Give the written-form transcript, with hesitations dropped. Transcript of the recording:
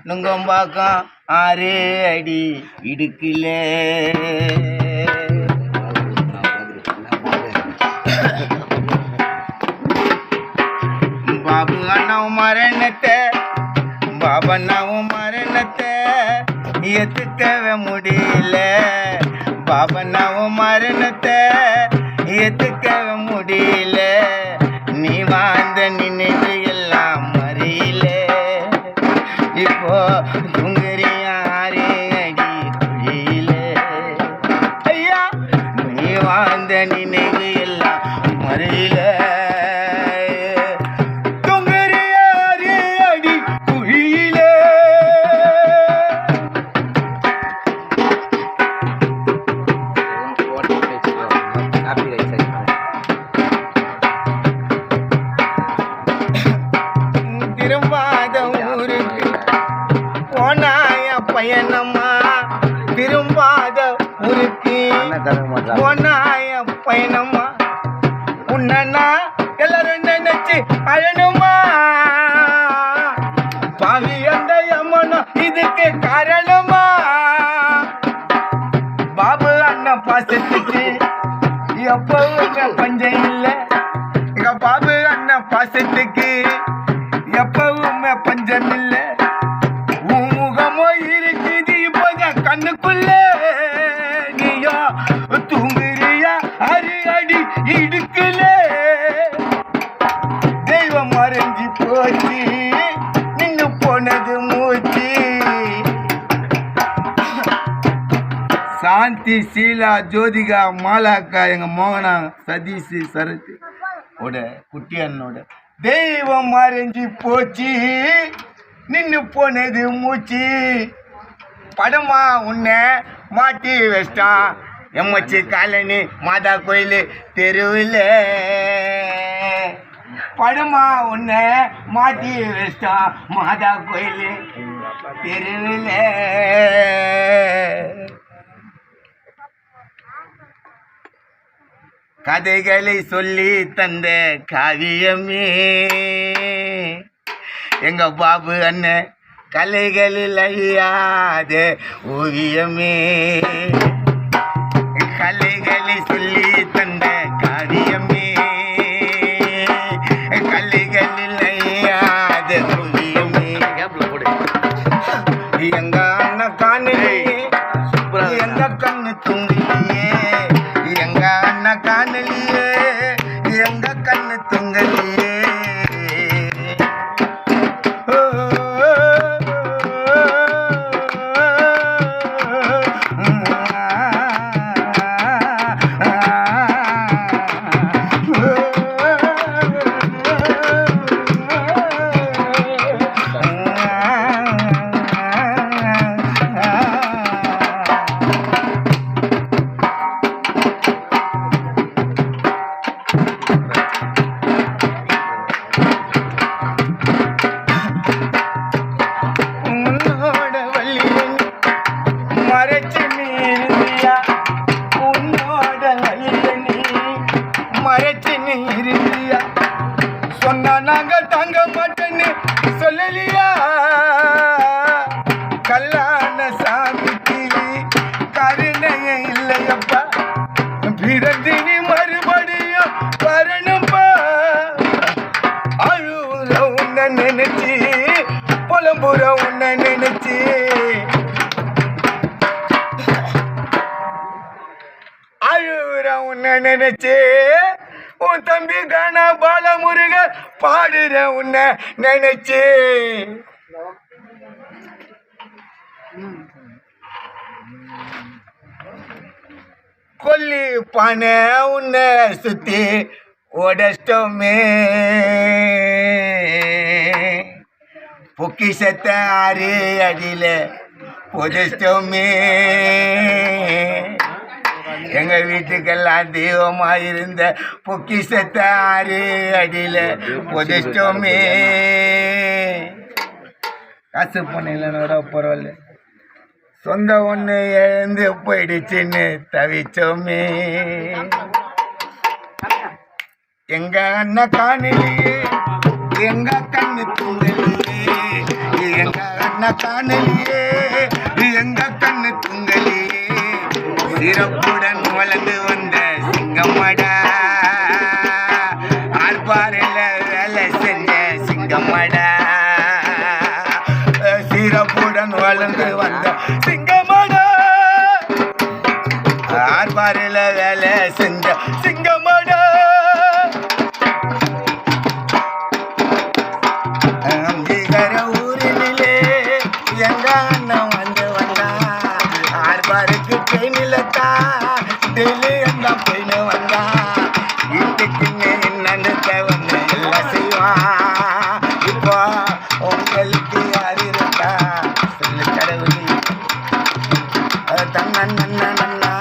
நுங்கம்பாக்கம் 6 அடி இடுக்கல பாபு அண்ணாவும் மரணத்தை பாபண்ணாவும் மரணத்தை ஏத்துக்கவே முடியல பாபண்ணாவும் மரணத்தை ஏத்துக்கவே முடியல நீ வாழ்ந்த நினைவு எல்லாம் மறியல இப்போ துங்கரியா 6 அடி குழியில ஐயா நீ வாழ்ந்த நினைவு எல்லாம் மறியல திரும்பாத ஊருக்கு போனாய பயணமா திரும்பாத ஊருக்கு போனாய பயணமா உன்னா எல்லாரும் நினைச்சு அழணுமா பாவி அந்த யமனம் இதுக்கு காரணமா பாபு அண்ணன் பாசத்துக்கு எப்பவும் பஞ்சம் இல்லை எங்க பாபு அண்ணன் பாசத்துக்கு எப்பவுமே பஞ்சம் இல்ல முகமோ இருக்குது இப்போதான் கண்ணுக்குள்ள நீயா தூங்குறியா 6 அடி இடுக்கல தெய்வம் மறைஞ்சி போச்சு நின்று போனது மூச்சு சாந்தி சீலா ஜோதிகா மாலாக்கா எங்க மோகனா சதீஷ் சரத் ஓட குட்டி அண்ணோட தெய்வம் மறைஞ்சி போச்சு நின்று போனது மூச்சு படமா உன்னை மாட்டி வச்சிட்டான் எம்மச்சி காலனி மாதா கோயில் தெருவில் படமா உன்னை மாட்டி வச்சிட்டான் மாதா கோயில் தெருவில் கதைகளை சொல்லி தந்த காவியமே எங்க பாபு அண்ணன் கலைகளில் அழியாத ஓவியமே கலைகளை சொல்லி தந்த காவியமே கலைகளில் அழியாத ஓவியமே எங்க அண்ணன் காணலே எங்க கண்ணு தூங்கலையே எங்க அண்ணன் காணலியே எங்க கண்ணு தூங்கலியே சொன்னா நாங்க தாங்க மாட்டேன்னு சொல்லலியா கல்யாண சாமிக்கு கருணைய இல்லையப்பா பிறந்து நீ மறுபடியும் வரணும்பா அழுற உன்னை நினைச்சு புலம்புற உன்னை நினைச்சு அழுற உன்னை நினைச்சு உன் தம்பி கானா பாலமுருக பாடுற உன்னை நினைச்சு கொல்லி பானை உன்னை சுத்தி ஓடஸ்டோமே பொக்கிஷத்தை 6 அடியில புதைச்சிட்டோமே எங்க வீட்டுக்கெல்லாம் தெய்வமா இருந்த பொக்கிஷத்தை 6 அடியில புதைச்சிட்டோமே காசு பண்ணல பரவாயில்ல சொந்த ஒன்று எழுந்து போயிடுச்சுன்னு தவிச்சோமே எங்க அண்ணன் காணலியே எங்க கண்ணு தூங்கலியே எங்க அண்ணன் கண்ண காணலியே எங்க கண்ணு துங்கலியே சிறப்புடன் வளர்ந்து வந்த சிங்கமடா ஆர்பாரில் வேலை செஞ்ச சிங்கமடா சிறப்புடன் வளர்ந்து வந்த சிங்கமடா ஆர்பாரில் வேலை செஞ்ச சிங்கமடா அங்கீகர ஊரினிலே எங்க அண்ணன் வந்து வந்தா ஆர்பாருக்கு ட்ரெயினில்தா டெல்லி எங்க போயின்னு வந்தா வீட்டுக்குன்னு என்னன்னு வந்து எல்லாம் செய்வான் இப்போ உங்களுக்கு யார் இருக்கா சொல்லு கடவுளி தன்ன